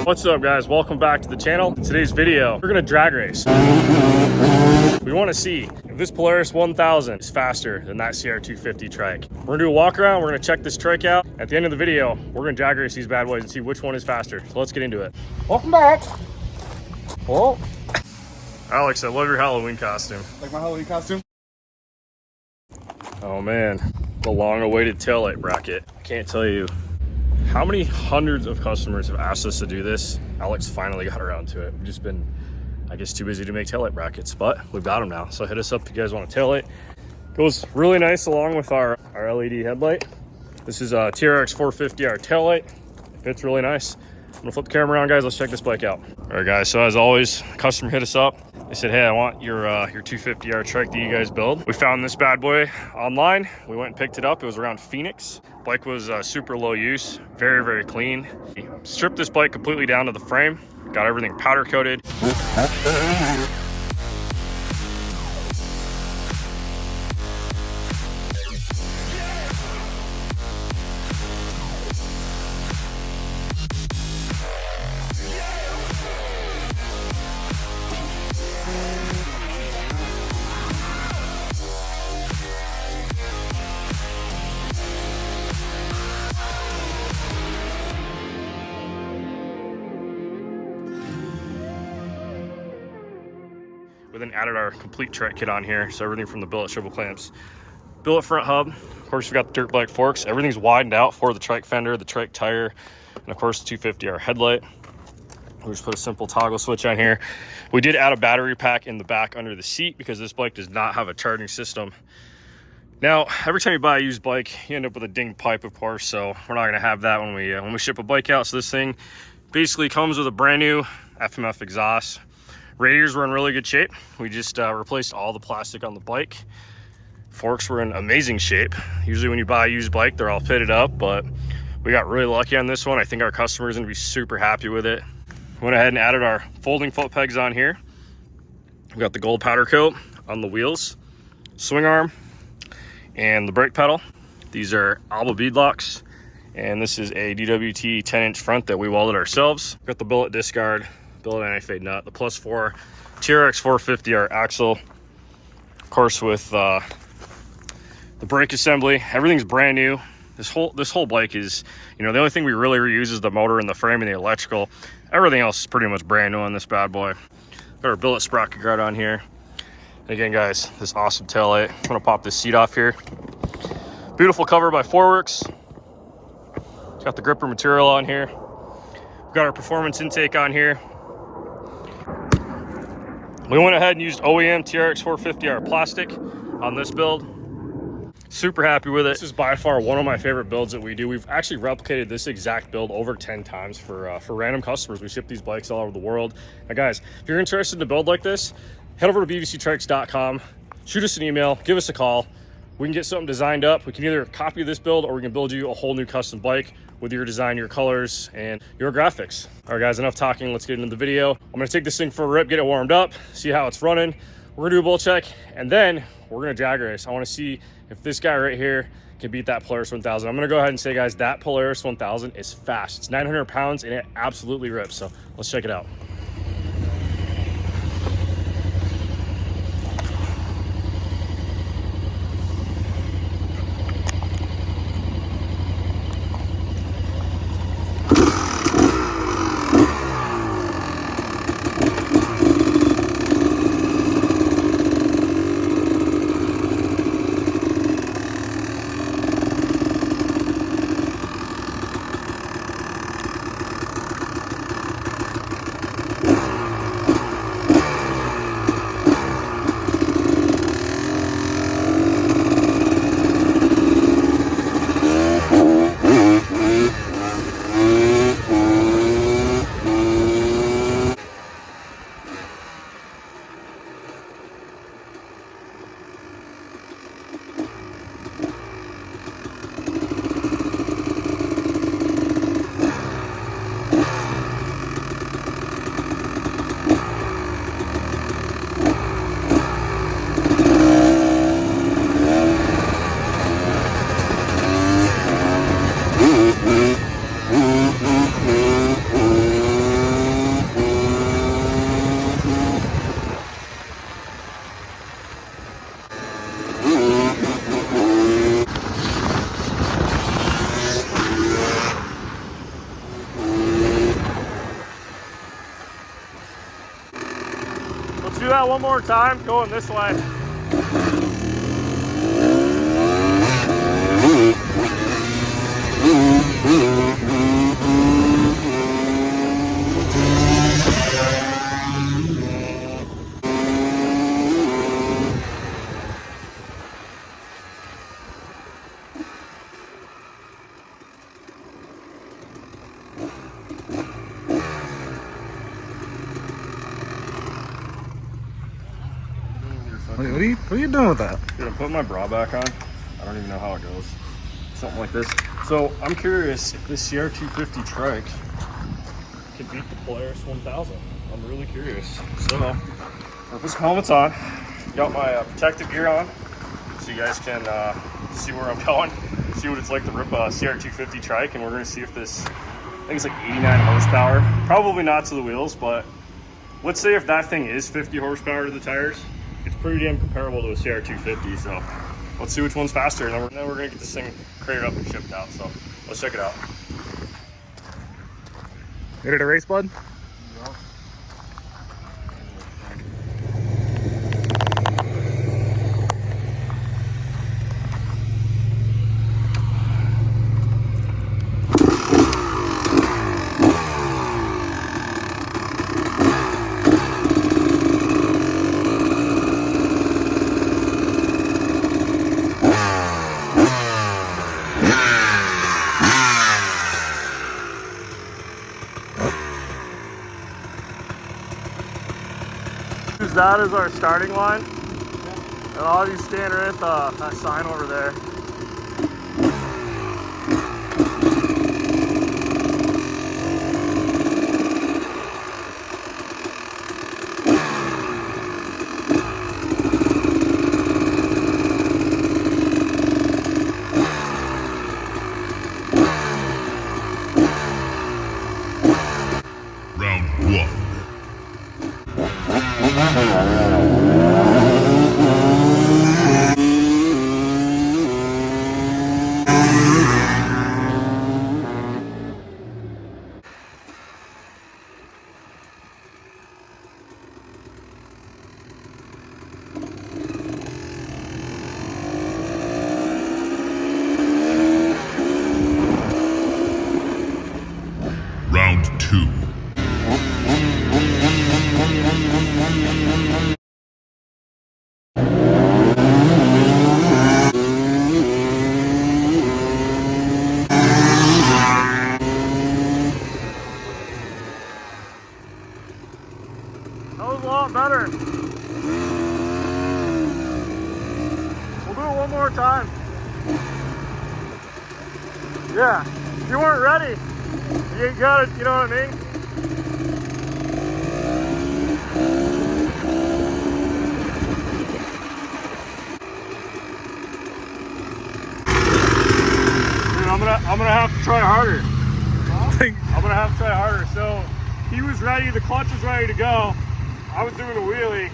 What's up guys, welcome back to the channel. Today's video, we're gonna drag race. We wanna see if this Polaris 1000 is faster than that CR250 Trike. We're gonna do a walk around, we're gonna check this Trike out. At the end of the video, we're gonna drag race these bad boys and see which one is faster. So let's get into it. Welcome back. Whoa. Alex, I love your Halloween costume. Like my Halloween costume? Oh man, the long awaited taillight bracket. I can't tell you how many hundreds of customers have asked us to do this. Alex finally got around to it. We've just been, I guess, too busy to make taillight brackets, but we've got them now. So hit us up if you guys want a taillight. Goes really nice along with our LED headlight. This is a CR250 taillight. It fits really nice. I'm gonna flip the camera around, guys. Let's check this bike out. All right, guys, so as always, customer hit us up. They said, hey, I want your 250R Trike that you guys build. We found this bad boy online. We went and picked it up. It was around Phoenix. Bike was super low use, very, very clean. We stripped this bike completely down to the frame, got everything powder coated. We then added our complete Trike kit on here. So everything from the billet swivel clamps, billet front hub. Of course, we got the dirt black forks. Everything's widened out for the Trike fender, the Trike tire, and of course the 250R headlight. We just put a simple toggle switch on here. We did add a battery pack in the back under the seat because this bike does not have a charging system. Now, every time you buy a used bike, you end up with a dinged pipe, of course. So we're not gonna have that when we ship a bike out. So this thing basically comes with a brand new FMF exhaust. Radiators were in really good shape. We just replaced all the plastic on the bike. Forks were in amazing shape. Usually when you buy a used bike, they're all pitted up, but we got really lucky on this one. I think our customer's gonna be super happy with it. Went ahead and added our folding foot pegs on here. We got the gold powder coat on the wheels, swing arm, and the brake pedal. These are Alba bead locks, and this is a DWT 10-inch front that we welded ourselves. Got the billet disc guard, billet anti-fade nut, the +4 TRX450R axle, of course with the brake assembly. Everything's brand new. This whole bike is, the only thing we really reuse is the motor and the frame and the electrical. Everything else is pretty much brand new on this bad boy. Got our billet sprocket guard on here. And again, guys, this awesome taillight. I'm gonna pop this seat off here. Beautiful cover by Forworks. Got the gripper material on here. We've got our performance intake on here. We went ahead and used OEM TRX450R plastic on this build. Super happy with it. This is by far one of my favorite builds that we do. We've actually replicated this exact build over 10 times for random customers. We ship these bikes all over the world. Now guys, if you're interested in a build like this, head over to bbctrikes.com, shoot us an email, give us a call. We can get something designed up. We can either copy this build or we can build you a whole new custom bike with your design, your colors, and your graphics. All right guys, enough talking, let's get into the video. I'm gonna take this thing for a rip, get it warmed up, see how it's running. We're gonna do a bull check, and then we're gonna drag race. I wanna see if this guy right here can beat that Polaris 1000. I'm gonna go ahead and say, guys, that Polaris 1000 is fast. It's 900 pounds and it absolutely rips. So let's check it out. try it one more time, going this way. What are you doing with that? Dude, I'm putting my bra back on. I don't even know how it goes. Something like this. So I'm curious if this CR250 Trike can beat the Polaris 1000. I'm really curious. So I'm gonna put some helmets on. Got my protective gear on, so you guys can see where I'm going, see what it's like to rip a CR250 Trike, and we're gonna see if this, I think it's like 89 horsepower. Probably not to the wheels, but let's say if that thing is 50 horsepower to the tires, it's pretty damn comparable to a CR250, so let's see which one's faster, and then we're gonna get this thing crated up and shipped out, so let's check it out. Ready to race, bud? Yeah. Use that as our starting line, and I'll have you stand right at that sign over there. Round 1. Round 2. That was a lot better. We'll do it one more time. Yeah, if you weren't ready, you got it, you know what I mean? Dude, I'm gonna have to try harder. I'm gonna have to try harder. So he was ready, the clutch was ready to go. I was doing a wheelie,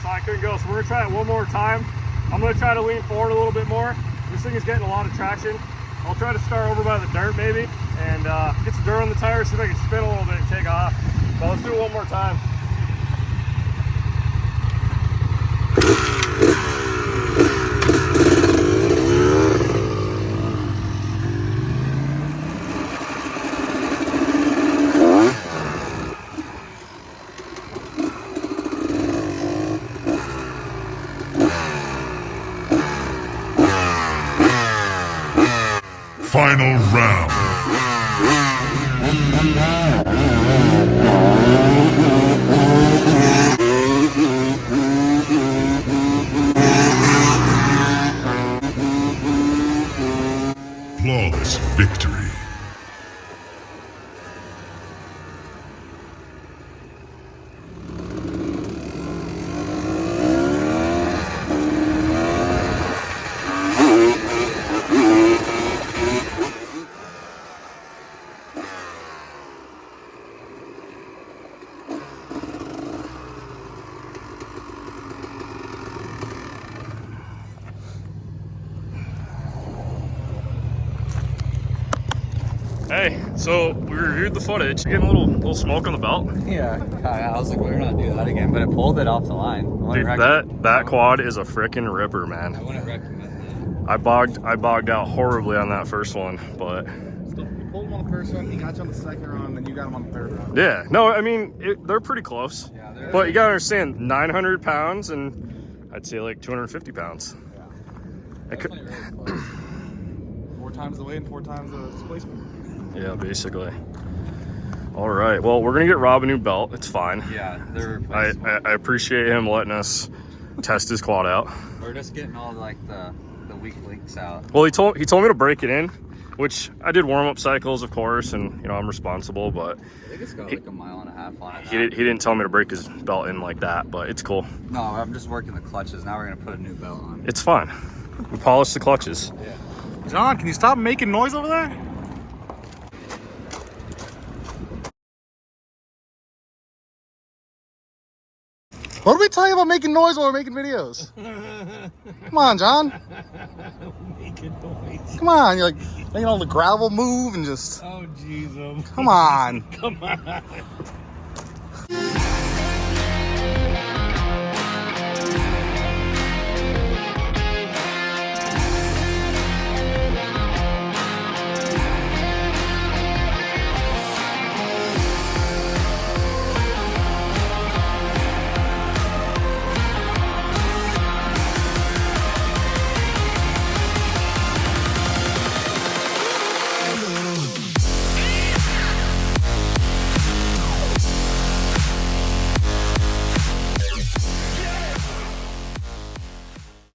so I couldn't go. So we're gonna try it one more time. I'm gonna try to lean forward a little bit more. This thing is getting a lot of traction. I'll try to start over by the dirt maybe, and get some dirt on the tires, see if I can spin a little bit and take off. But let's do it one more time. Final round. Flawless victory. Hey, so we reviewed the footage. Getting a little smoke on the belt. Yeah, I was like, we're not do that again, but it pulled it off the line. Dude, that quad is a freaking ripper, man. I wouldn't recommend I bogged out horribly on that first one, but You pulled him on the first one, he got you on the second run, then you got him on the third run. yeah, no, I mean they're pretty close. Yeah, but you gotta understand, 900 pounds and I'd say like 250 pounds. Yeah. Really 4 times the weight and 4 times the displacement. Yeah, basically. All right, well, we're gonna get Rob a new belt. It's fine. Yeah, they're I appreciate him letting us test his quad out. We're just getting all like the weak links out. Well, he told me to break it in, which I did warm up cycles, of course, and you know I'm responsible. But I think it's got like 1.5 miles on it. he didn't tell me to break his belt in like that, but it's cool. No, I'm just working the clutches. Now we're gonna put a new belt on. It's fine. We polished the clutches. Yeah. John, can you stop making noise over there? What did we tell you about making noise while we're making videos? Come on, John. Making noise. Come on, you're like making all the gravel move and just. Oh, jeez. Come on. Come on.